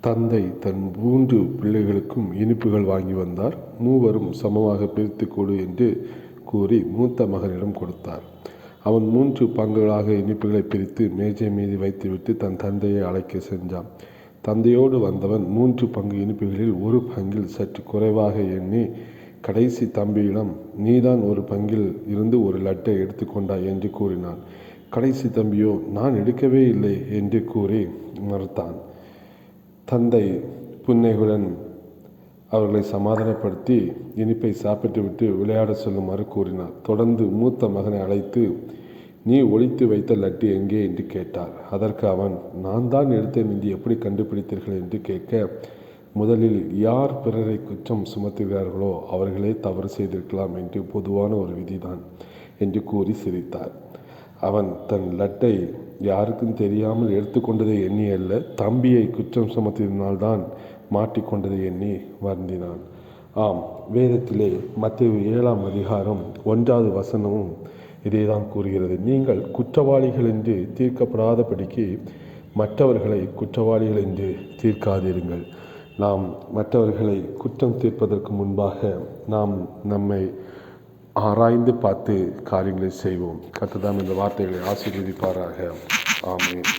தந்தை தன் 3 பிள்ளைகளுக்கும் இனிப்புகள் வாங்கி வந்தார். மூவரும் சமமாக பிரித்து கொடு என்று கூறி மூத்த மகனிடம் கொடுத்தார். அவன் 3 பங்குகளாக இனிப்புகளை பிரித்து மேஜை மீது வைத்துவிட்டு தன் தந்தையை அழைக்க சென்றான். தந்தையோடு வந்தவன் 3 பங்கு இனிப்புகளில் 1 பங்கில் சற்று குறைவாக எண்ணி கடைசி தம்பியிடம், நீதான் 1 பங்கில் இருந்து 1 லட்டை எடுத்துக்கொண்டாய் என்று கூறினான். கடைசி தம்பியோ, நான் எடுக்கவே இல்லை என்று கூறி மறுத்தான். தந்தை புன்னகையுடன் அவர்களை சமாதானப்படுத்தி இனிப்பை சாப்பிட்டுவிட்டு விளையாட சொல்லுமாறு கூறினார். தொடர்ந்து மூத்த மகனை அழைத்து, நீ ஒளித்து வைத்த லட்டு எங்கே என்று கேட்டார். அதற்கு அவன், நான் தான் எடுத்தேன் என்று எப்படி கண்டுபிடித்தீர்கள் என்று கேட்க, முதலில் யார் பிறரை குற்றம் சுமத்துகிறார்களோ அவர்களே தவறு செய்திருக்கலாம் என்று பொதுவான ஒரு விதிதான் என்று கூறி சிரித்தார். அவன் தன் லட்டை யாருக்கும் தெரியாமல் எடுத்துக்கொண்டதை எண்ணி அல்ல, தம்பியை குற்றம் சுமத்தினால்தான் மாட்டிக்கொண்டதை எண்ணி வருந்தினான். ஆம், வேதத்திலே மத்தேயு 7ஆம் அதிகாரம் 1வது வசனமும் இதேதான் கூறுகிறது. நீங்கள் குற்றவாளிகள் என்று தீர்க்கப்படாதபடிக்கு மற்றவர்களை குற்றவாளிகள் என்று தீர்க்காதிருங்கள். நாம் மற்றவர்களை குற்றம் தீர்ப்பதற்கு முன்பாக நாம் நம்மை ஆராய்ந்து பார்த்து காரியங்களை செய்வோம். கர்த்தர் தாம் இந்த வார்த்தைகளை ஆசீர்வதிப்பாராக. ஆமென்.